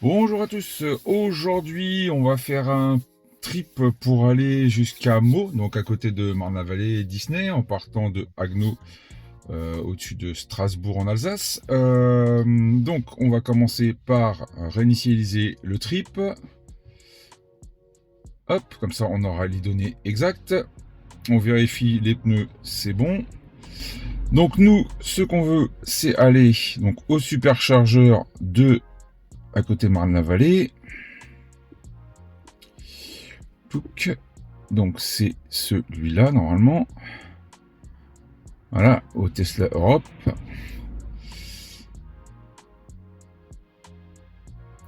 Bonjour à tous, aujourd'hui on va faire un trip pour aller jusqu'à Meaux, donc à côté de Marne-la-Vallée et Disney, en partant de Haguenau, au-dessus de Strasbourg en Alsace. Donc on va commencer par réinitialiser le trip. Hop, comme ça on aura les données exactes. On vérifie les pneus, c'est bon. Donc nous, ce qu'on veut, c'est aller donc au superchargeur de à côté Marne-la-Vallée. Donc c'est celui-là normalement. Voilà, au Tesla Europe.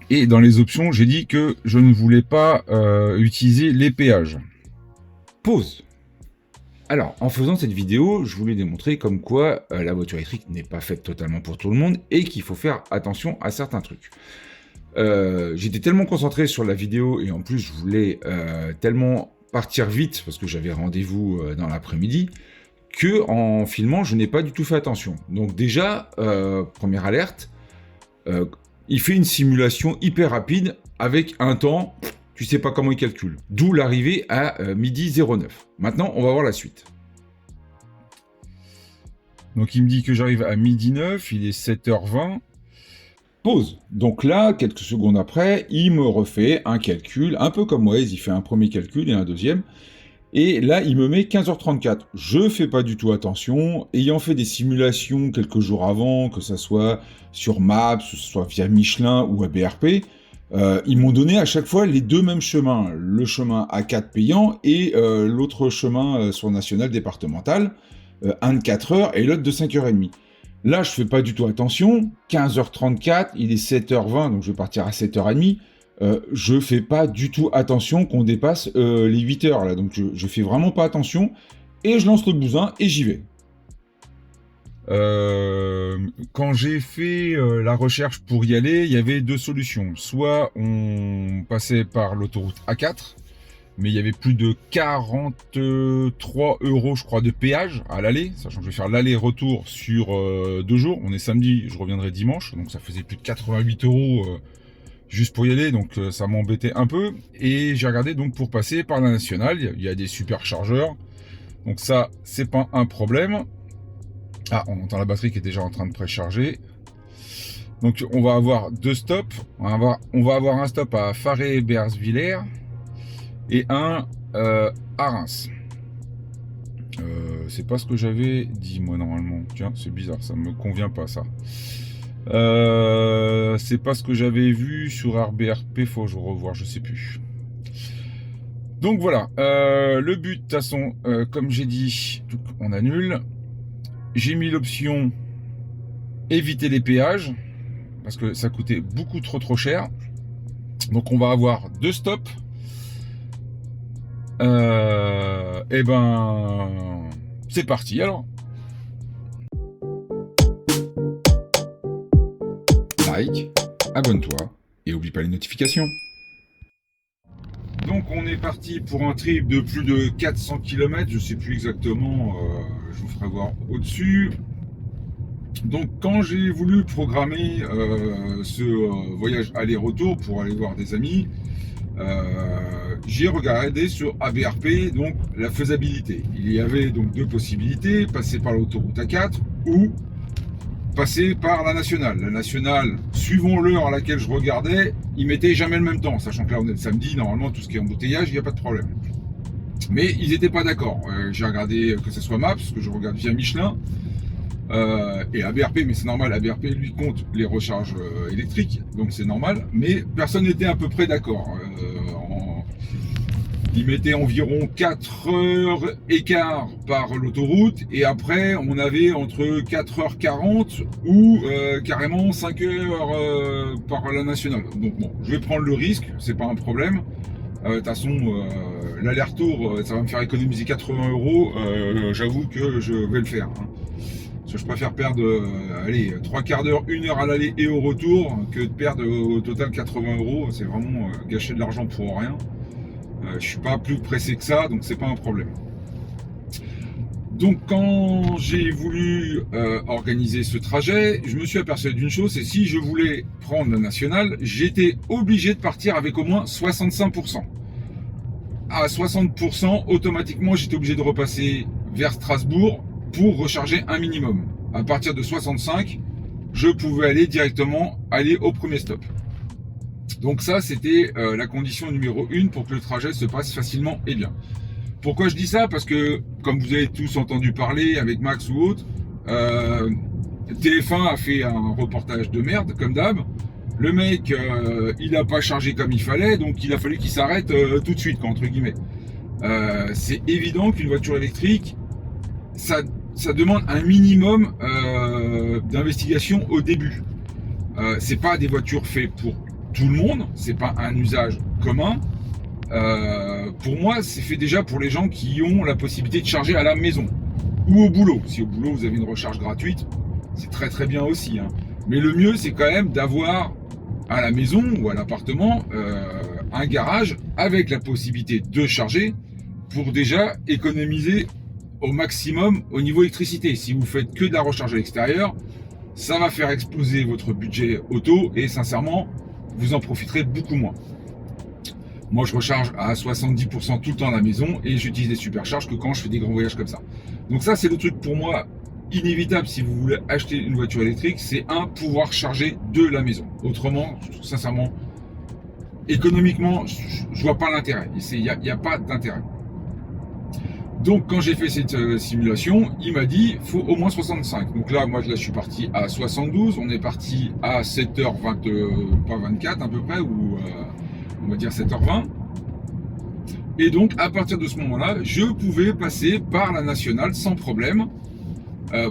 Et dans les options, j'ai dit que je ne voulais pas utiliser les péages. Pause. Alors, en faisant cette vidéo, je voulais démontrer comme quoi la voiture électrique n'est pas faite totalement pour tout le monde et qu'il faut faire attention à certains trucs. J'étais tellement concentré sur la vidéo et en plus je voulais tellement partir vite parce que j'avais rendez-vous dans l'après-midi que en filmant je n'ai pas du tout fait attention. Donc déjà, première alerte, il fait une simulation hyper rapide avec un temps, tu sais pas comment il calcule. D'où l'arrivée à midi 09. Maintenant, on va voir la suite. Donc il me dit que j'arrive à midi 9, il est 7h20. Pause. Donc là, quelques secondes après, il me refait un calcul, un peu comme Waze, il fait un premier calcul et un deuxième. Et là, il me met 15h34. Je fais pas du tout attention. Ayant fait des simulations quelques jours avant, que ça soit sur Maps, que ce soit via Michelin ou ABRP, ils m'ont donné à chaque fois les deux mêmes chemins. Le chemin A4 payant et l'autre chemin sur national départemental, un de 4 heures et l'autre de 5h30. Là, je fais pas du tout attention. 15h34, il est 7h20, donc je vais partir à 7h30. Je fais pas du tout attention qu'on dépasse les 8 heures là, donc je fais vraiment pas attention et je lance le bousin et j'y vais. Quand j'ai fait la recherche pour y aller, il y avait deux solutions. Soit on passait par l'autoroute A4, mais il y avait plus de 43 euros, je crois, de péage à l'aller, sachant que je vais faire l'aller-retour sur 2 jours. On est samedi, je reviendrai dimanche, donc ça faisait plus de 88 euros juste pour y aller, donc ça m'embêtait un peu. Et j'ai regardé donc pour passer par la nationale, il y a des superchargeurs, donc ça c'est pas un problème. Ah, on entend la batterie qui est déjà en train de précharger. Donc on va avoir deux stops, on va avoir un stop à Faré-Bersviller et un à Reims. C'est pas ce que j'avais dit moi normalement, tiens c'est bizarre, ça me convient pas ça. C'est pas ce que j'avais vu sur RBRP, faut que je revoie, je sais plus. Donc voilà, le but de toute façon, comme j'ai dit, on annule. J'ai mis l'option éviter les péages, parce que ça coûtait beaucoup trop cher. Donc on va avoir deux stops. Et ben, c'est parti alors. Like, abonne-toi et oublie pas les notifications. Donc on est parti pour un trip de plus de 400 km, je sais plus exactement, je vous ferai voir au-dessus. Donc quand j'ai voulu programmer ce voyage aller-retour pour aller voir des amis, j'ai regardé sur ABRP donc la faisabilité. Il y avait donc deux possibilités, passer par l'autoroute A4 ou passer par la nationale. La nationale, suivant l'heure à laquelle je regardais, ils mettaient jamais le même temps, sachant que là on est le samedi, normalement tout ce qui est embouteillage, il n'y a pas de problème. Mais ils n'étaient pas d'accord. J'ai regardé que ce soit Maps, que je regarde via Michelin, et ABRP, mais c'est normal, ABRP lui compte les recharges électriques, donc c'est normal, mais personne n'était à peu près d'accord. Il mettait environ 4 heures écart par l'autoroute et après on avait entre 4h40 ou carrément 5 heures par la nationale. Donc bon, je vais prendre le risque, c'est pas un problème. De toute façon, l'aller-retour, ça va me faire économiser 80 euros. J'avoue que je vais le faire. Hein. Parce que je préfère perdre allez, 3 quarts d'heure, 1 heure à l'aller et au retour que de perdre au total 80 euros. C'est vraiment gâcher de l'argent pour rien. Je suis pas plus pressé que ça, donc c'est pas un problème. Donc quand j'ai voulu organiser ce trajet, je me suis aperçu d'une chose, c'est si je voulais prendre la nationale, j'étais obligé de partir avec au moins 65%. À 60%, automatiquement, j'étais obligé de repasser vers Strasbourg pour recharger un minimum. À partir de 65, je pouvais aller directement au premier stop. Donc ça, c'était la condition numéro 1 pour que le trajet se passe facilement et bien. Pourquoi je dis ça? Parce que, comme vous avez tous entendu parler avec Max ou autre, TF1 a fait un reportage de merde, comme d'hab. Le mec, il n'a pas chargé comme il fallait, donc il a fallu qu'il s'arrête tout de suite, quoi, entre guillemets. C'est évident qu'une voiture électrique, ça demande un minimum d'investigation au début. C'est pas des voitures faites pour tout le monde, c'est pas un usage commun. Pour moi, c'est fait déjà pour les gens qui ont la possibilité de charger à la maison ou au boulot. Si au boulot vous avez une recharge gratuite, c'est très très bien aussi, hein. Mais le mieux, c'est quand même d'avoir à la maison ou à l'appartement un garage avec la possibilité de charger pour déjà économiser au maximum au niveau électricité. Si vous faites que de la recharge à l'extérieur, ça va faire exploser votre budget auto et sincèrement, vous en profiterez beaucoup moins. Moi, je recharge à 70% tout le temps à la maison et j'utilise des supercharges que quand je fais des grands voyages comme ça. Donc ça, c'est le truc pour moi inévitable si vous voulez acheter une voiture électrique, c'est pouvoir charger de la maison. Autrement, sincèrement, économiquement, je vois pas l'intérêt. Il n'y a pas d'intérêt. Donc quand j'ai fait cette simulation, il m'a dit faut au moins 65. Donc là, moi je suis parti à 72. On est parti à 7h20, pas 24 à peu près, ou on va dire 7h20. Et donc à partir de ce moment-là, je pouvais passer par la nationale sans problème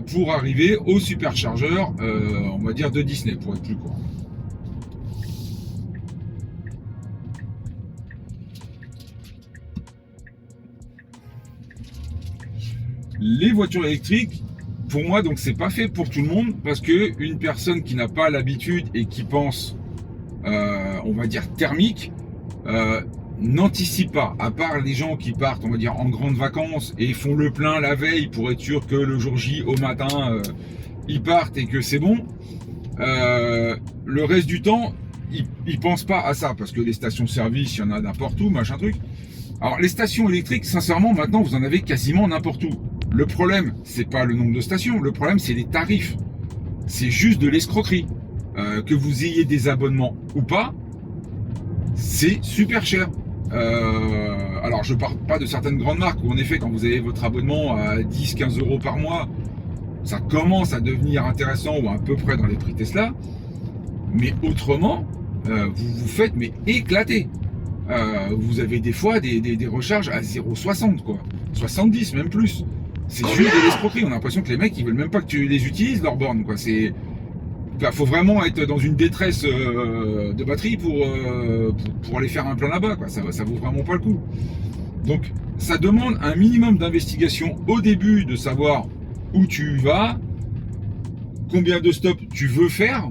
pour arriver au superchargeur, on va dire de Disney, pour être plus court. Les voitures électriques, pour moi, donc c'est pas fait pour tout le monde parce que une personne qui n'a pas l'habitude et qui pense, on va dire thermique, n'anticipe pas. À part les gens qui partent, on va dire en grandes vacances et font le plein la veille pour être sûr que le jour J au matin ils partent et que c'est bon. Le reste du temps, ils pensent pas à ça parce que les stations-service, il y en a n'importe où, machin truc. Alors les stations électriques, sincèrement, maintenant vous en avez quasiment n'importe où. Le problème, c'est pas le nombre de stations, le problème c'est les tarifs. C'est juste de l'escroquerie. Que vous ayez des abonnements ou pas, c'est super cher. Alors je parle pas de certaines grandes marques où en effet quand vous avez votre abonnement à 10-15 euros par mois, ça commence à devenir intéressant ou à peu près dans les prix Tesla. Mais autrement, vous vous faites mais éclater. Vous avez des fois des recharges à 0,60 quoi, 70 même plus. C'est juste de l'escroquerie. On a l'impression que les mecs ils veulent même pas que tu les utilises leurs bornes quoi. C'est faut vraiment être dans une détresse de batterie pour aller faire un plein là-bas quoi. Ça vaut vraiment pas le coup. Donc ça demande un minimum d'investigation au début de savoir où tu vas, combien de stops tu veux faire,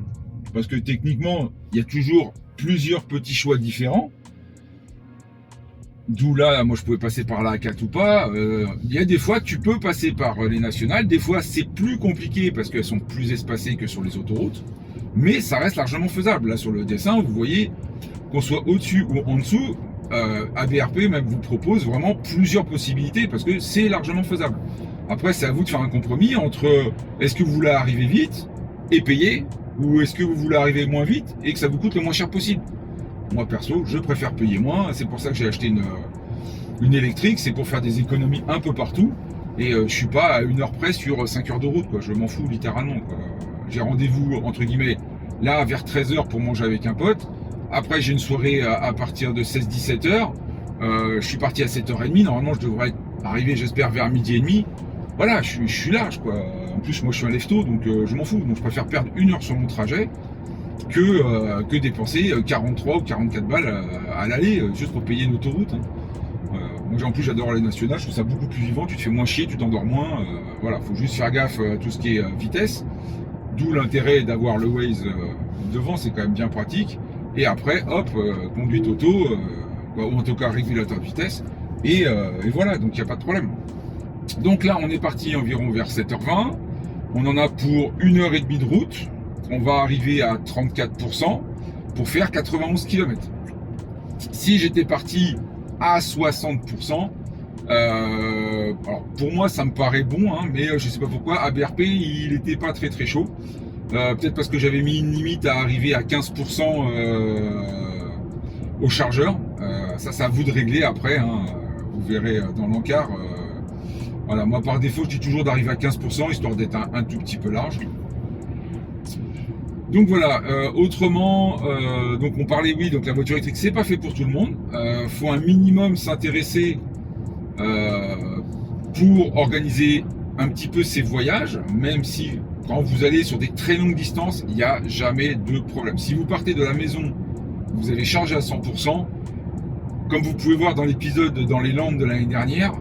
parce que techniquement il y a toujours plusieurs petits choix différents. D'où là, moi je pouvais passer par la A4 ou pas. Il y a des fois tu peux passer par les nationales, des fois c'est plus compliqué parce qu'elles sont plus espacées que sur les autoroutes, mais ça reste largement faisable. Là sur le dessin, vous voyez qu'on soit au-dessus ou en dessous, ABRP même vous propose vraiment plusieurs possibilités parce que c'est largement faisable. Après c'est à vous de faire un compromis entre est-ce que vous voulez arriver vite et payer, ou est-ce que vous voulez arriver moins vite et que ça vous coûte le moins cher possible. Moi perso, je préfère payer moins, c'est pour ça que j'ai acheté une électrique, c'est pour faire des économies un peu partout, et je suis pas à 1 heure près sur 5 heures de route, quoi. Je m'en fous littéralement, quoi. J'ai rendez-vous, entre guillemets, là vers 13h pour manger avec un pote, après j'ai une soirée à partir de 16-17h, je suis parti à 7h30, normalement je devrais arriver j'espère vers midi et demi, voilà, je suis large, quoi. En plus moi je suis un lève-tôt, donc je m'en fous, donc je préfère perdre 1 heure sur mon trajet, que dépenser 43 ou 44 balles à l'aller juste pour payer une autoroute. Moi en plus j'adore les nationales, je trouve ça beaucoup plus vivant, tu te fais moins chier, tu t'endors moins. Voilà, faut juste faire gaffe à tout ce qui est vitesse. D'où l'intérêt d'avoir le Waze devant, c'est quand même bien pratique. Et après, hop, conduite auto, ou en tout cas régulateur de vitesse. Et voilà, donc il n'y a pas de problème. Donc là, on est parti environ vers 7h20. On en a pour 1h30 de route. On va arriver à 34% pour faire 91 km. Si j'étais parti à 60%, alors pour moi ça me paraît bon, hein, mais je sais pas pourquoi, à BRP il était pas très très chaud. Peut-être parce que j'avais mis une limite à arriver à 15% au chargeur. Ça c'est à vous de régler après, hein. Vous verrez dans l'encart. Voilà, moi par défaut je dis toujours d'arriver à 15%, histoire d'être un tout petit peu large. Donc voilà, autrement, donc on parlait, oui, donc la voiture électrique, c'est pas fait pour tout le monde. Faut un minimum s'intéresser pour organiser un petit peu ses voyages, même si quand vous allez sur des très longues distances, il n'y a jamais de problème. Si vous partez de la maison, vous avez chargé à 100%, comme vous pouvez voir dans l'épisode dans les Landes de l'année dernière,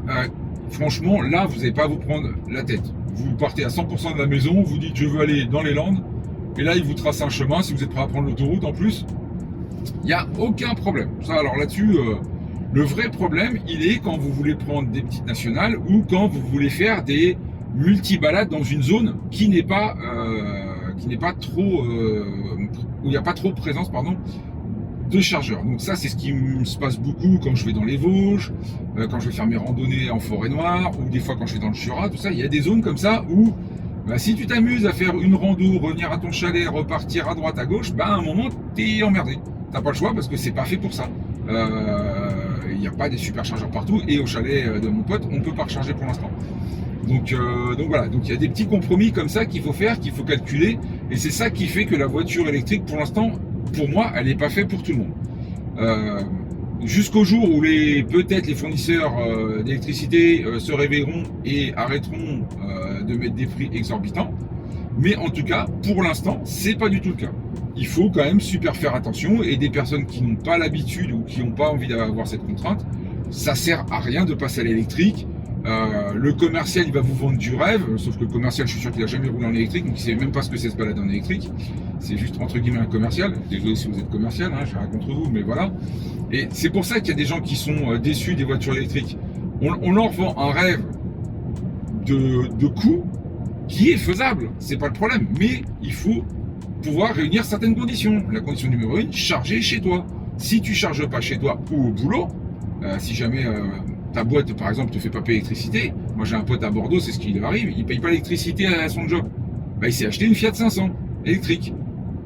franchement, là, vous n'avez pas à vous prendre la tête. Vous partez à 100% de la maison, vous dites je veux aller dans les Landes, et là, il vous trace un chemin, si vous êtes prêt à prendre l'autoroute en plus, il n'y a aucun problème. Ça, alors là-dessus, le vrai problème, il est quand vous voulez prendre des petites nationales ou quand vous voulez faire des multi-balades dans une zone qui n'est pas trop, où il n'y a pas trop de présence, pardon, de chargeurs. Donc ça, c'est ce qui se passe beaucoup quand je vais dans les Vosges, quand je vais faire mes randonnées en forêt noire, ou des fois quand je vais dans le Jura, tout ça. Il y a des zones comme ça où si tu t'amuses à faire une rando, revenir à ton chalet, repartir à droite, à gauche, à un moment, t'es emmerdé. T'as pas le choix parce que c'est pas fait pour ça. Il n'y a pas des superchargeurs partout, et au chalet de mon pote, on peut pas recharger pour l'instant. Donc voilà, donc il y a des petits compromis comme ça qu'il faut faire, qu'il faut calculer, et c'est ça qui fait que la voiture électrique, pour l'instant, pour moi, elle n'est pas faite pour tout le monde. Jusqu'au jour où peut-être les fournisseurs d'électricité se réveilleront et arrêteront de mettre des prix exorbitants. Mais en tout cas, pour l'instant, c'est pas du tout le cas. Il faut quand même super faire attention, et des personnes qui n'ont pas l'habitude ou qui n'ont pas envie d'avoir cette contrainte, ça sert à rien de passer à l'électrique. Le commercial, il va vous vendre du rêve, sauf que le commercial, je suis sûr qu'il a jamais roulé en électrique, donc il sait même pas ce que c'est se balader en électrique. C'est juste entre guillemets un commercial. Désolé si vous êtes commercial, hein, je rien contre vous, mais voilà. Et c'est pour ça qu'il y a des gens qui sont déçus des voitures électriques. On leur vend un rêve de coût qui est faisable, c'est pas le problème, mais il faut pouvoir réunir certaines conditions. La condition numéro 1, charger chez toi. Si tu charges pas chez toi ou au boulot, si jamais ta boîte par exemple te fait pas payer l'électricité, moi j'ai un pote à Bordeaux, c'est ce qui lui arrive, il paye pas l'électricité à son job. Il s'est acheté une Fiat 500 électrique.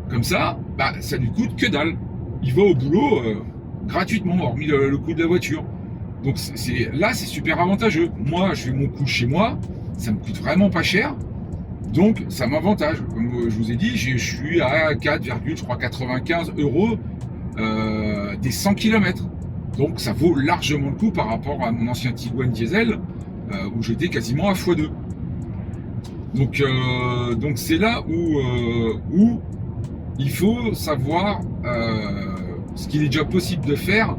Comme ça, ça lui coûte que dalle. Il va au boulot gratuitement, hormis le coût de la voiture. Donc là, c'est super avantageux. Moi, je fais mon coup chez moi, ça me coûte vraiment pas cher, donc ça m'avantage. Comme je vous ai dit, je suis à 4,95 € des 100 km. Donc ça vaut largement le coup par rapport à mon ancien Tiguan diesel, où j'étais quasiment à x2. Donc c'est là où il faut savoir ce qu'il est déjà possible de faire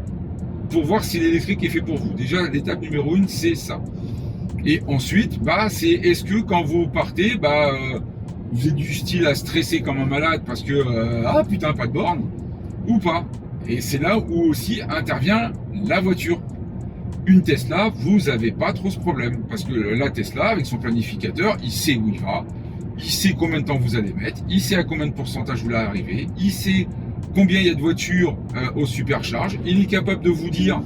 pour voir si l'électrique est fait pour vous. Déjà, l'étape numéro 1, c'est ça. Et ensuite, c'est est-ce que quand vous partez, vous êtes du style à stresser comme un malade parce que ah putain, pas de borne, ou pas. Et c'est là où aussi intervient la voiture. Une Tesla, vous n'avez pas trop ce problème, parce que la Tesla, avec son planificateur, il sait où il va, il sait combien de temps vous allez mettre, il sait à combien de pourcentage vous allez arriver, il sait combien il y a de voitures aux supercharges, il est capable de vous dire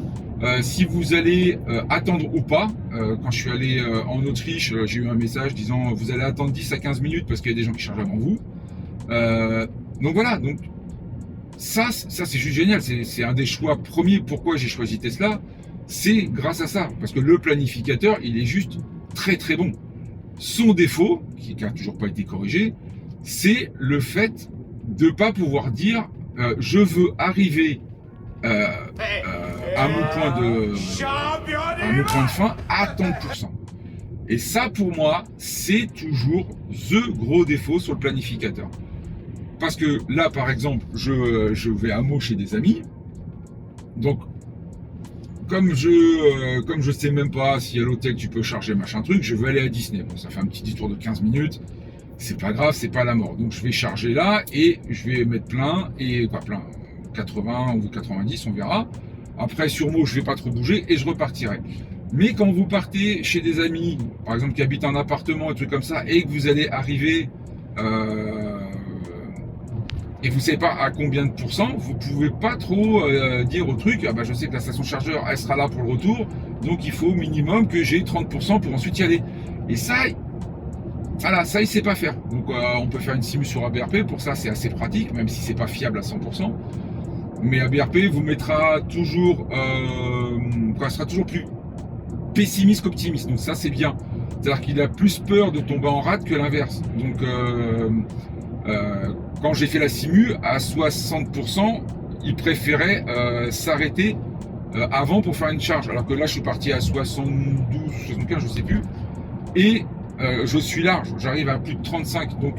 si vous allez attendre ou pas. Quand je suis allé en Autriche, j'ai eu un message disant vous allez attendre 10 à 15 minutes parce qu'il y a des gens qui chargent avant vous. Donc voilà, donc ça c'est juste génial, c'est un des choix premiers pourquoi j'ai choisi Tesla, c'est grâce à ça, parce que le planificateur, il est juste très très bon. Son défaut, qui n'a toujours pas été corrigé, c'est le fait de ne pas pouvoir dire je veux arriver à mon point de fin à tant de pourcents. Et ça, pour moi, c'est toujours the gros défaut sur le planificateur. Parce que là, par exemple, je vais à Meaux chez des amis. Donc, comme je sais même pas si à l'hôtel tu peux charger machin truc, je veux aller à Disney. Bon, ça fait un petit détour de 15 minutes. C'est pas grave, c'est pas la mort. Donc, je vais charger là et je vais mettre plein. Et pas plein, 80 ou 90, on verra. Après, sur Meaux, je vais pas trop bouger et je repartirai. Mais quand vous partez chez des amis, par exemple qui habitent en appartement, un truc comme ça, et que vous allez arriver et vous ne savez pas à combien de pourcents, vous ne pouvez pas trop dire au truc, ah bah je sais que la station chargeur, elle sera là pour le retour, donc il faut au minimum que j'ai 30% pour ensuite y aller. Et ça, voilà, ça il sait pas faire. Donc on peut faire une simu sur ABRP, pour ça c'est assez pratique, même si c'est pas fiable à 100%. Mais ABRP vous mettra toujours, sera toujours plus pessimiste qu'optimiste. Donc ça c'est bien. C'est-à-dire qu'il a plus peur de tomber en rade que l'inverse. Donc quand j'ai fait la simu à 60%, il préférait s'arrêter avant pour faire une charge. Alors que là je suis parti à 72, 75, je sais plus. Et je suis large, j'arrive à plus de 35. Donc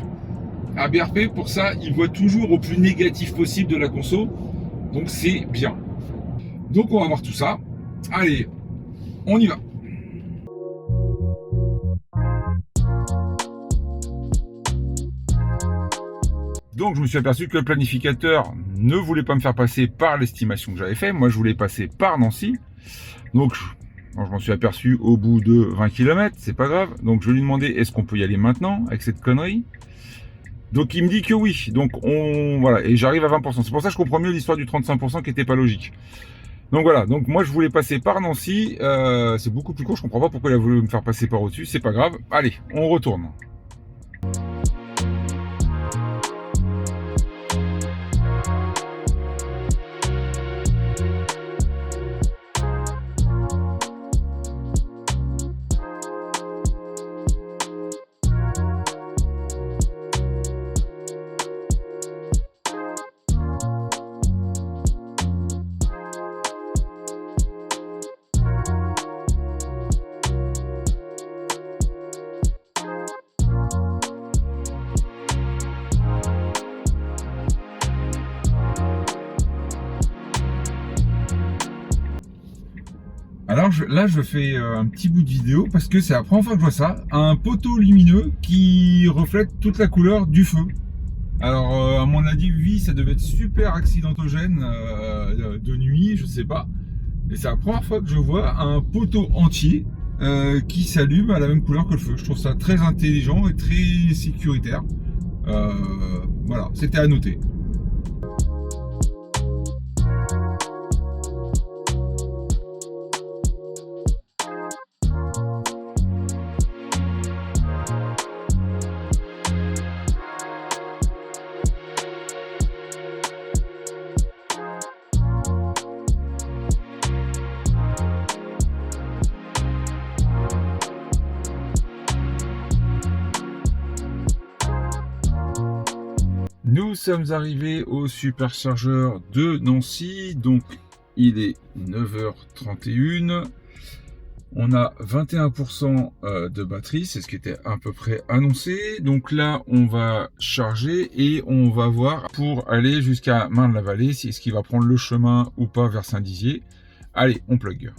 ABRP pour ça, il voit toujours au plus négatif possible de la conso. Donc c'est bien. Donc on va voir tout ça. Allez, on y va. Donc je me suis aperçu que le planificateur ne voulait pas me faire passer par l'estimation que j'avais fait. Moi je voulais passer par Nancy. Donc je m'en suis aperçu au bout de 20 km, c'est pas grave. Donc je lui ai demandé est-ce qu'on peut y aller maintenant avec cette connerie. Donc il me dit que oui. Donc voilà, et j'arrive à 20%. C'est pour ça que je comprends mieux l'histoire du 35% qui était pas logique. Donc voilà, donc moi je voulais passer par Nancy, c'est beaucoup plus court, je comprends pas pourquoi il a voulu me faire passer par au-dessus, c'est pas grave. Allez, on retourne. Alors là je fais un petit bout de vidéo parce que c'est la première fois que je vois ça, un poteau lumineux qui reflète toute la couleur du feu. Alors à mon avis ça devait être super accidentogène de nuit, je sais pas. Et c'est la première fois que je vois un poteau entier qui s'allume à la même couleur que le feu. Je trouve ça très intelligent et très sécuritaire. Voilà, c'était à noter. Nous sommes arrivés au superchargeur de Nancy, donc il est 9h31, on a 21% de batterie, c'est ce qui était à peu près annoncé, donc là on va charger et on va voir pour aller jusqu'à Marne-la-Vallée, si est-ce qu'il va prendre le chemin ou pas vers Saint-Dizier. Allez, on plug.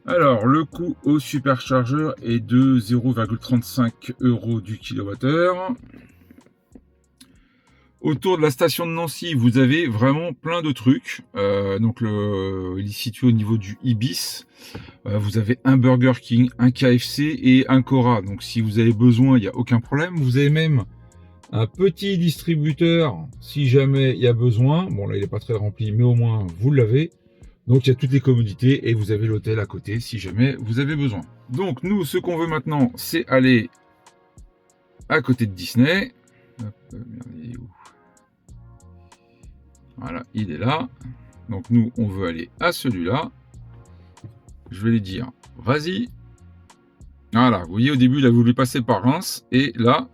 Alors, le coût au superchargeur est de 0,35 € du kilowattheure. Autour de la station de Nancy, vous avez vraiment plein de trucs. Donc, il est situé au niveau du Ibis. Vous avez un Burger King, un KFC et un Cora. Donc, si vous avez besoin, il n'y a aucun problème. Vous avez même un petit distributeur, si jamais il y a besoin. Bon, là, il n'est pas très rempli, mais au moins, vous l'avez. Donc il y a toutes les commodités et vous avez l'hôtel à côté si jamais vous avez besoin. Donc nous, ce qu'on veut maintenant, c'est aller à côté de Disney. Hop, merde, il est où ? Voilà, il est là. Donc nous, on veut aller à celui-là. Je vais lui dire, vas-y. Voilà, vous voyez, au début, il a voulu passer par Reims. Et là,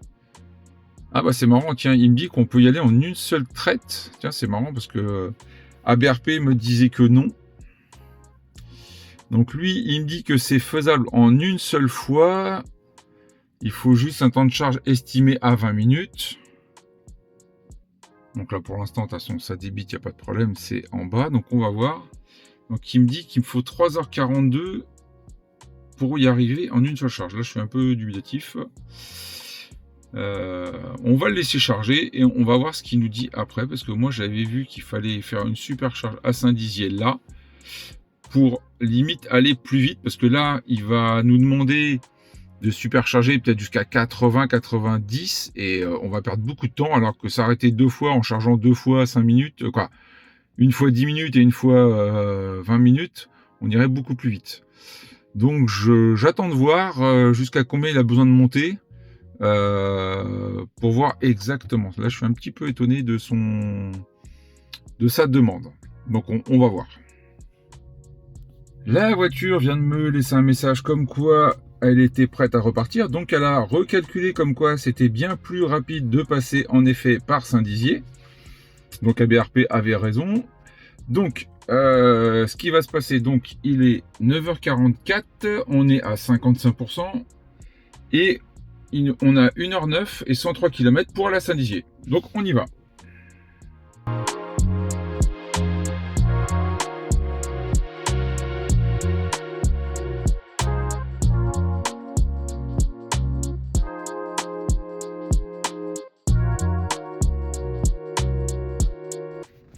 ah bah c'est marrant, tiens, il me dit qu'on peut y aller en une seule traite. Tiens, c'est marrant parce que ABRP me disait que non. Donc lui, il me dit que c'est faisable en une seule fois. Il faut juste un temps de charge estimé à 20 minutes. Donc là, pour l'instant, de toute façon, ça débite, il n'y a pas de problème, c'est en bas. Donc on va voir. Donc il me dit qu'il me faut 3h42 pour y arriver en une seule charge. Là, je suis un peu dubitatif. On va le laisser charger et on va voir ce qu'il nous dit après, parce que moi j'avais vu qu'il fallait faire une supercharge à Saint-Dizier là pour limite aller plus vite, parce que là il va nous demander de supercharger peut-être jusqu'à 80-90 et on va perdre beaucoup de temps, alors que s'arrêter 2 fois en chargeant 2 fois 5 minutes, quoi, une fois 10 minutes et une fois 20 minutes, on irait beaucoup plus vite. Donc j'attends de voir jusqu'à combien il a besoin de monter. Pour voir exactement. Là, je suis un petit peu étonné de sa demande. Donc, on va voir. La voiture vient de me laisser un message comme quoi elle était prête à repartir. Donc, elle a recalculé comme quoi c'était bien plus rapide de passer en effet par Saint-Dizier. Donc, ABRP avait raison. Donc, ce qui va se passer, donc, il est 9h44, on est à 55%. Et on a 1h09 et 103 km pour la Saint-Dizier. Donc on y va.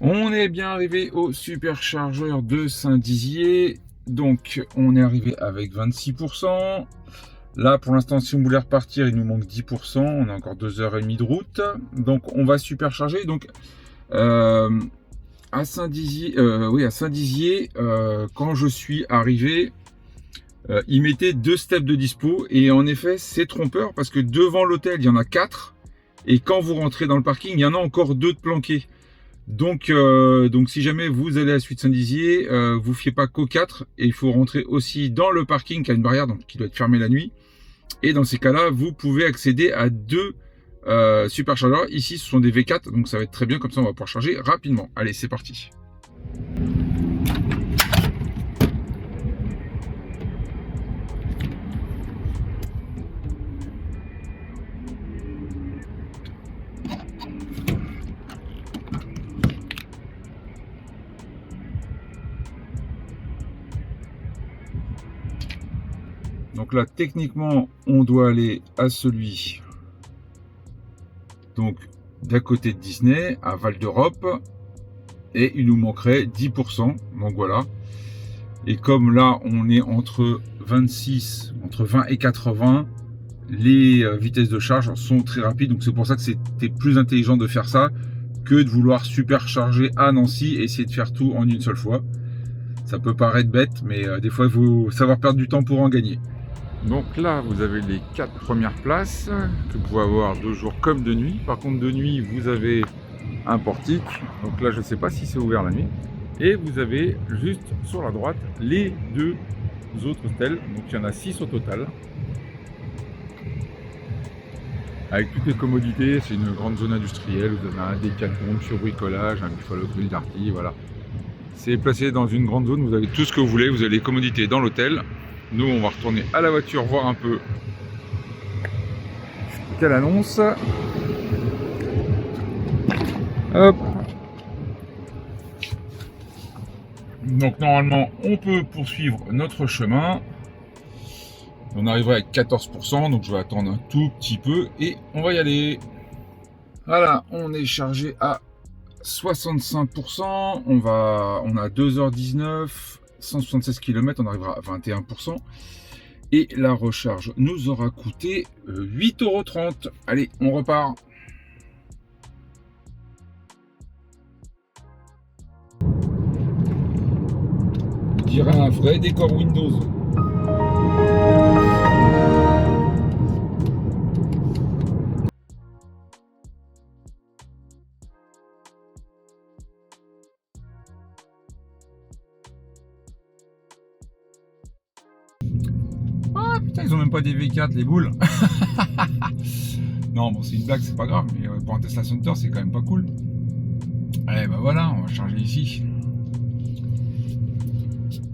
On est bien arrivé au superchargeur de Saint-Dizier. Donc on est arrivé avec 26%. Là, pour l'instant, si on voulait repartir, il nous manque 10%. On a encore 2h30 de route. Donc, on va supercharger. Donc, à Saint-Dizier, quand je suis arrivé, il mettait 2 steps de dispo. Et en effet, c'est trompeur parce que devant l'hôtel, il y en a 4. Et quand vous rentrez dans le parking, il y en a encore 2 de planqués. Donc si jamais vous allez à la suite Saint-Dizier, vous fiez pas qu'aux 4. Et il faut rentrer aussi dans le parking qui a une barrière, donc qui doit être fermée la nuit. Et dans ces cas-là, vous pouvez accéder à 2 superchargeurs. Ici, ce sont des V4, donc ça va être très bien. Comme ça, on va pouvoir charger rapidement. Allez, c'est parti. Donc là, techniquement, on doit aller à celui donc d'à côté de Disney, à Val d'Europe, et il nous manquerait 10%. Donc voilà. Et comme là, on est entre 20 et 80, les vitesses de charge sont très rapides. Donc c'est pour ça que c'était plus intelligent de faire ça que de vouloir supercharger à Nancy et essayer de faire tout en une seule fois. Ça peut paraître bête, mais des fois, il faut savoir perdre du temps pour en gagner. Donc là, vous avez les 4 premières places que vous pouvez avoir de jour comme de nuit. Par contre, de nuit, vous avez un portique. Donc là, je ne sais pas si c'est ouvert la nuit. Et vous avez juste sur la droite les 2 autres stèles. Donc il y en a 6 au total. Avec toutes les commodités, c'est une grande zone industrielle. Vous avez un Decathlon, sur bricolage, un Buffalo Grill Darty, voilà. C'est placé dans une grande zone, vous avez tout ce que vous voulez. Vous avez les commodités dans l'hôtel. Nous, on va retourner à la voiture, voir un peu quelle annonce. Hop. Donc, normalement, on peut poursuivre notre chemin. On arrivera avec 14%, donc je vais attendre un tout petit peu et on va y aller. Voilà, on est chargé à 65%. On a 2h19. 176 km, on arrivera à 21%. Et la recharge nous aura coûté 8,30 €. Allez, on repart. On dirait un vrai décor Windows. Ah putain, ils ont même pas des V4 les boules. Non, bon, c'est une blague, c'est pas grave, mais pour un Tesla Center, c'est quand même pas cool. Allez, bah voilà, on va charger ici.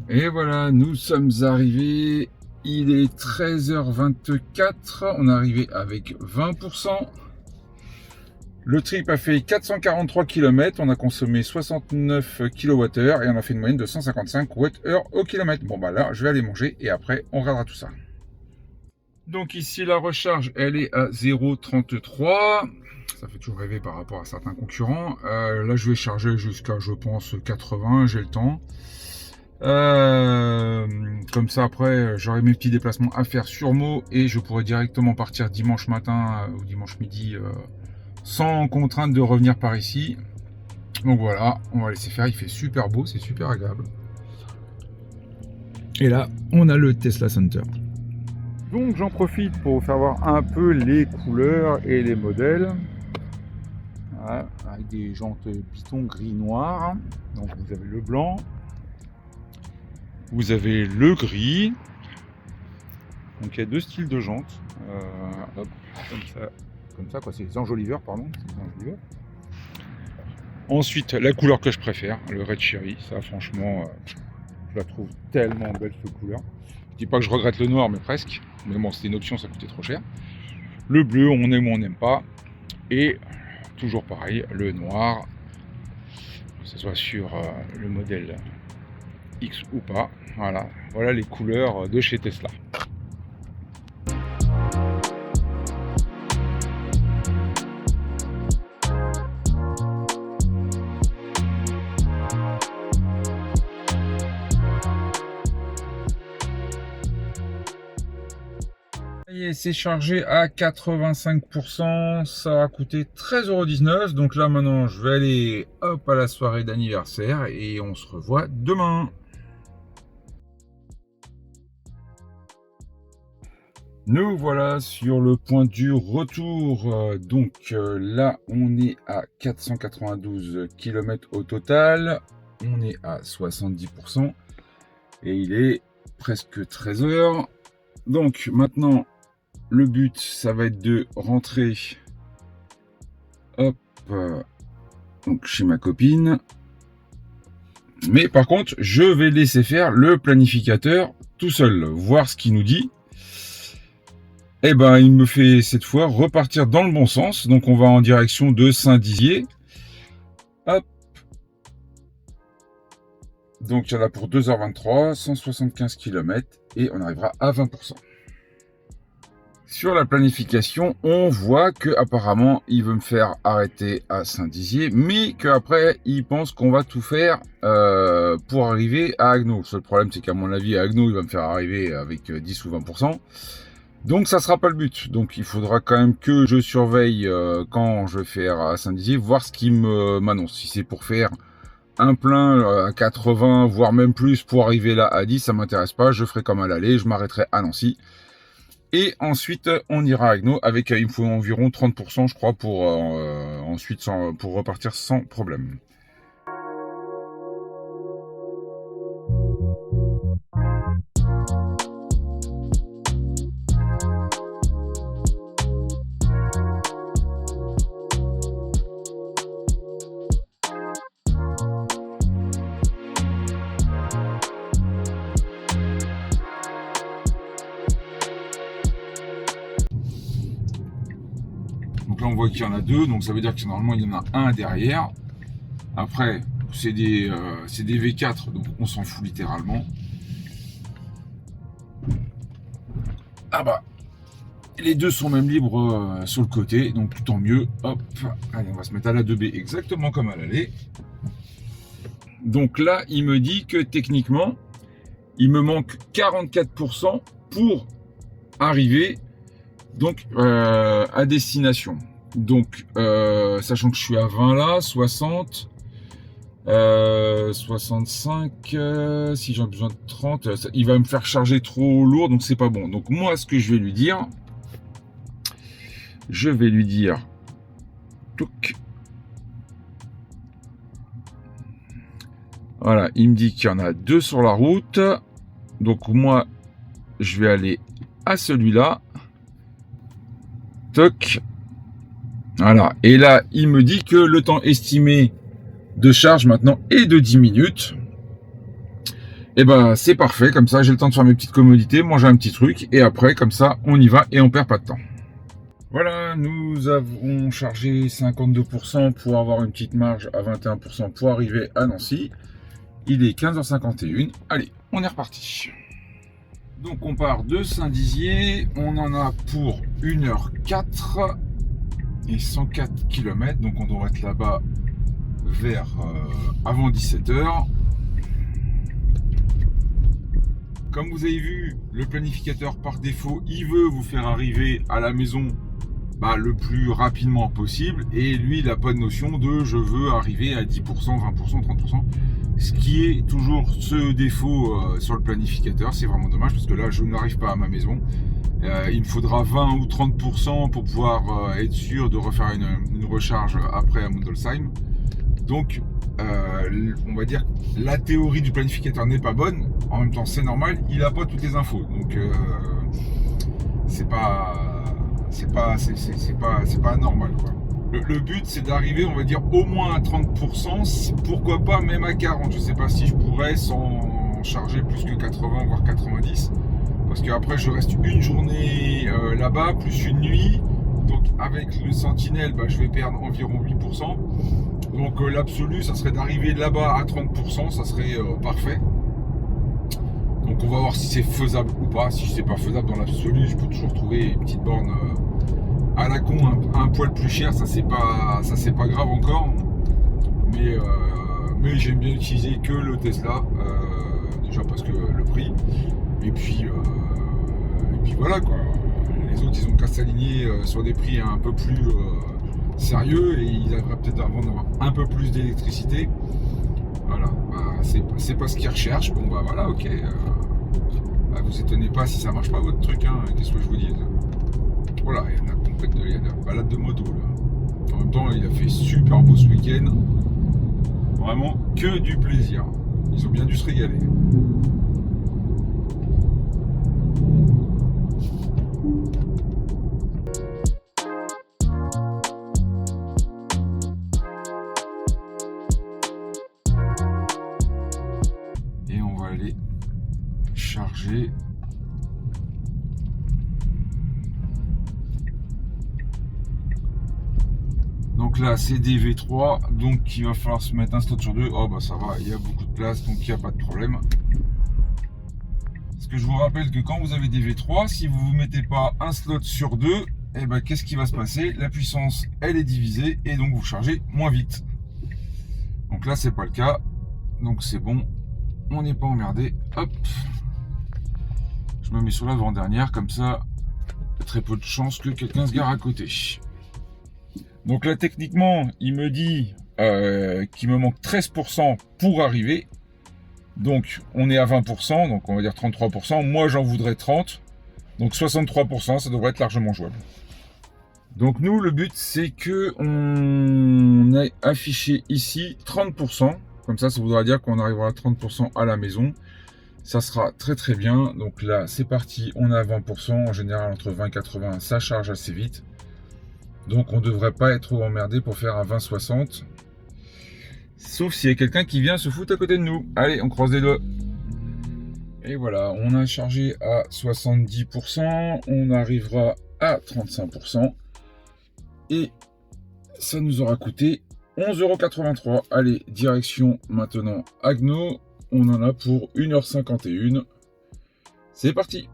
Et voilà, nous sommes arrivés. Il est 13h24. On est arrivé avec 20%. Le trip a fait 443 km, on a consommé 69 kWh et on a fait une moyenne de 155 Wh au kilomètre. Bon bah là, je vais aller manger et après, on regardera tout ça. Donc ici, la recharge, elle est à 0,33. Ça fait toujours rêver par rapport à certains concurrents. Là, je vais charger jusqu'à, je pense, 80, j'ai le temps. Comme ça, après, j'aurai mes petits déplacements à faire sur Meaux et je pourrai directement partir dimanche matin ou dimanche midi sans contrainte de revenir par ici. Donc voilà, on va laisser faire. Il fait super beau, c'est super agréable. Et là, on a le Tesla Center. Donc j'en profite pour vous faire voir un peu les couleurs et les modèles. Voilà, avec des jantes Python gris-noir. Donc vous avez le blanc. Vous avez le gris. Donc il y a deux styles de jantes. Hop, comme ça quoi, c'est les enjoliveurs, pardon. Ensuite, la couleur que je préfère, le Red Cherry. Ça franchement, je la trouve tellement belle cette couleur. Je dis pas que je regrette le noir, mais presque. Mais bon, c'était une option, ça coûtait trop cher. Le bleu, on aime ou on n'aime pas. Et toujours pareil, le noir, que ce soit sur le modèle X ou pas. Voilà les couleurs de chez Tesla. C'est chargé à 85%, ça a coûté 13,19 €. Donc là maintenant je vais aller hop à la soirée d'anniversaire et on se revoit demain. Nous voilà sur le point du retour. Donc là on est à 492 km au total, on est à 70% et il est presque 13 h. Donc maintenant le but, ça va être de rentrer hop, donc chez ma copine. Mais par contre, je vais laisser faire le planificateur tout seul, voir ce qu'il nous dit. Et ben, il me fait cette fois repartir dans le bon sens. Donc, on va en direction de Saint-Dizier. Hop. Donc, il y en a pour 2h23, 175 km et on arrivera à 20%. Sur la planification, on voit que apparemment il veut me faire arrêter à Saint-Dizier, mais qu'après il pense qu'on va tout faire pour arriver à Agno. Le seul problème, c'est qu'à mon avis, à Agno, il va me faire arriver avec 10 ou 20%. Donc ça sera pas le but. Donc il faudra quand même que je surveille quand je vais faire à Saint-Dizier, voir ce qu'il m'annonce. Si c'est pour faire un plein à 80, voire même plus pour arriver là à 10, ça m'intéresse pas. Je ferai comme à l'aller, je m'arrêterai à Nancy. Et ensuite, on ira à Agno avec, il me faut environ 30%, je crois, pour ensuite pour repartir sans problème. Donc là on voit qu'il y en a deux, donc ça veut dire que normalement il y en a un derrière. Après c'est des V4, donc on s'en fout littéralement. Ah bah les deux sont même libres sur le côté, donc tant mieux. Hop, allez on va se mettre à la 2B exactement comme à l'aller. Donc là il me dit que techniquement il me manque 44% pour arriver donc à destination. Donc sachant que je suis à 20 là, 60, 65, si j'ai besoin de 30, il va me faire charger trop lourd, donc c'est pas bon. Donc moi ce que je vais lui dire, touc. Voilà, il me dit qu'il y en a deux sur la route. Donc moi je vais aller à celui-là. Toc. Voilà. Et là, il me dit que le temps estimé de charge maintenant est de 10 minutes. Et ben, c'est parfait. Comme ça, j'ai le temps de faire mes petites commodités, manger un petit truc. Et après, comme ça, on y va et on perd pas de temps. Voilà, nous avons chargé 52% pour avoir une petite marge à 21% pour arriver à Nancy. Il est 15h51. Allez, on est reparti. Donc on part de Saint-Dizier, on en a pour 1h04 et 104 km, donc on devrait être là-bas vers avant 17h. Comme vous avez vu, le planificateur par défaut, il veut vous faire arriver à la maison le plus rapidement possible, et lui il n'a pas de notion de je veux arriver à 10%, 20%, 30%, ce qui est toujours ce défaut sur le planificateur. C'est vraiment dommage parce que là je n'arrive pas à ma maison. Il me faudra 20 ou 30% pour pouvoir être sûr de refaire une recharge après à Mundolsheim. Donc on va dire que la théorie du planificateur n'est pas bonne. En même temps c'est normal, il n'a pas toutes les infos, donc c'est pas normal, quoi. Le but c'est d'arriver, on va dire, au moins à 30%, pourquoi pas même à 40%. Je sais pas si je pourrais sans charger plus que 80 voire 90, parce qu'après je reste une journée là-bas plus une nuit, donc avec le Sentinelle je vais perdre environ 8%. Donc l'absolu ça serait d'arriver là-bas à 30%, ça serait parfait. Donc on va voir si c'est faisable ou pas. Si c'est pas faisable dans l'absolu, je peux toujours trouver une petite borne à la con, un poil plus cher, ça c'est pas grave encore. Mais j'aime bien utiliser que le Tesla, déjà parce que le prix. Et puis voilà, quoi. Les autres ils ont qu'à s'aligner sur des prix un peu plus sérieux, et ils aimeraient peut-être avoir un peu plus d'électricité. Voilà, c'est pas ce qu'ils recherchent. Bon voilà, ok. Vous étonnez pas si ça marche pas votre truc, hein. Qu'est-ce que je vous dis? Voilà, il y a de la balade de moto là. En même temps, il a fait super beau ce week-end. Vraiment que du plaisir. Ils ont bien dû se régaler. Et on va aller charger. Donc là c'est des V3, donc il va falloir se mettre un slot sur deux. Oh ça va, il y a beaucoup de place, donc il n'y a pas de problème. Parce que je vous rappelle que quand vous avez des V3, si vous ne mettez pas un slot sur deux, qu'est-ce qui va se passer? La puissance elle est divisée, et donc vous chargez moins vite. Donc là c'est pas le cas, donc c'est bon, on n'est pas emmerdé. Hop, je me mets sur l'avant-dernière, comme ça il y a très peu de chances que quelqu'un se gare à côté. Donc là techniquement il me dit qu'il me manque 13% pour arriver. Donc on est à 20%, donc on va dire 33%. Moi j'en voudrais 30%, donc 63%, ça devrait être largement jouable. Donc nous le but c'est que on ait affiché ici 30%. Comme ça voudra dire qu'on arrivera à 30% à la maison. Ça sera très très bien. Donc là c'est parti, on est à 20%. En général entre 20 et 80 ça charge assez vite. Donc on devrait pas être trop emmerdé pour faire un 20-60. Sauf s'il y a quelqu'un qui vient se foutre à côté de nous. Allez, on croise les doigts. Et voilà, on a chargé à 70%. On arrivera à 35%. Et ça nous aura coûté 11,83 €. Allez, direction maintenant Agno. On en a pour 1h51. C'est parti.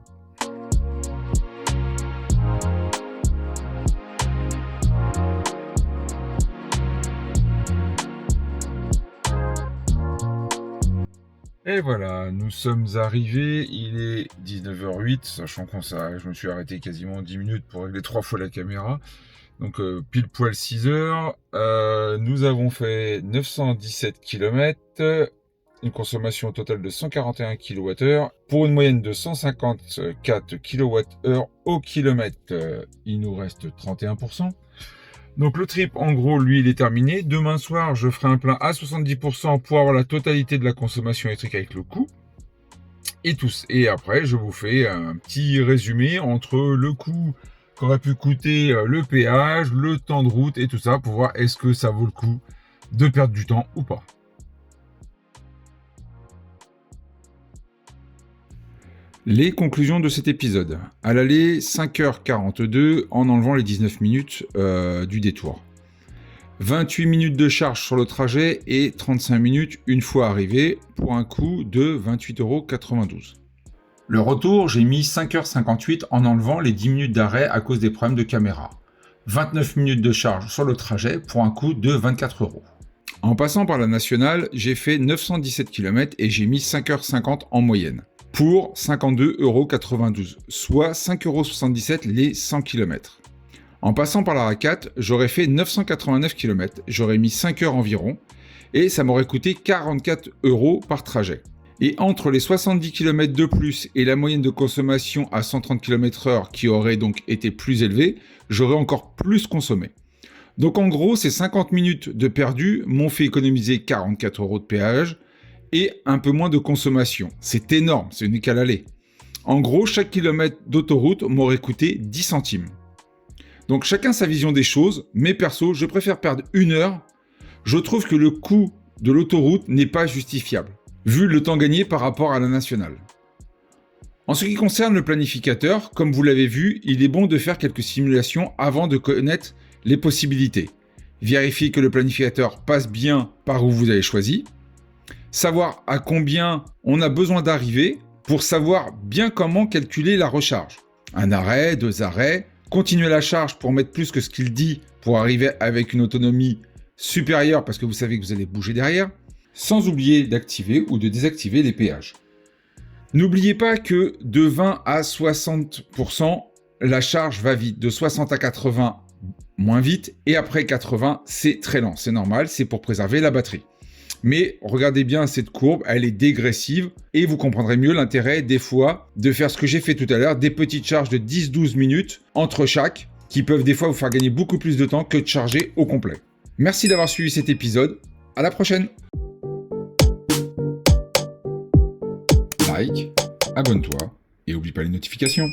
Et voilà, nous sommes arrivés, il est 19h08, sachant je me suis arrêté quasiment 10 minutes pour régler 3 fois la caméra. Donc pile poil 6 heures. Nous avons fait 917 km, une consommation totale de 141 kWh, pour une moyenne de 154 kWh au kilomètre. Il nous reste 31%. Donc le trip, en gros, lui, il est terminé. Demain soir, je ferai un plein à 70% pour avoir la totalité de la consommation électrique avec le coût. Et après, je vous fais un petit résumé entre le coût qu'aurait pu coûter le péage, le temps de route et tout ça, pour voir est-ce que ça vaut le coup de perdre du temps ou pas. Les conclusions de cet épisode. À l'aller, 5h42 en enlevant les 19 minutes du détour. 28 minutes de charge sur le trajet et 35 minutes une fois arrivé pour un coût de 28,92 €. Le retour, j'ai mis 5h58 en enlevant les 10 minutes d'arrêt à cause des problèmes de caméra. 29 minutes de charge sur le trajet pour un coût de 24 €. En passant par la nationale, j'ai fait 917 km et j'ai mis 5h50 en moyenne, pour 52,92 €, soit 5,77 € les 100 km. En passant par la RA4, j'aurais fait 989 km, j'aurais mis 5 heures environ, et ça m'aurait coûté 44 € par trajet. Et entre les 70 km de plus et la moyenne de consommation à 130 km/h qui aurait donc été plus élevée, j'aurais encore plus consommé. Donc en gros, ces 50 minutes de perdu m'ont fait économiser 44 € de péage et un peu moins de consommation. C'est énorme, ce n'est qu'à l'aller. En gros, chaque kilomètre d'autoroute m'aurait coûté 10 centimes. Donc chacun sa vision des choses, mais perso, je préfère perdre 1 heure. Je trouve que le coût de l'autoroute n'est pas justifiable, vu le temps gagné par rapport à la nationale. En ce qui concerne le planificateur, comme vous l'avez vu, il est bon de faire quelques simulations avant de connaître les possibilités. Vérifier que le planificateur passe bien par où vous avez choisi. Savoir à combien on a besoin d'arriver pour savoir bien comment calculer la recharge. Un arrêt, 2 arrêts, continuer la charge pour mettre plus que ce qu'il dit pour arriver avec une autonomie supérieure parce que vous savez que vous allez bouger derrière, sans oublier d'activer ou de désactiver les péages. N'oubliez pas que de 20 à 60%, la charge va vite, de 60 à 80 moins vite, et après 80, c'est très lent, c'est normal, c'est pour préserver la batterie. Mais regardez bien cette courbe, elle est dégressive, et vous comprendrez mieux l'intérêt des fois de faire ce que j'ai fait tout à l'heure, des petites charges de 10-12 minutes entre chaque, qui peuvent des fois vous faire gagner beaucoup plus de temps que de charger au complet. Merci d'avoir suivi cet épisode, à la prochaine. Like, abonne-toi, et n'oublie pas les notifications.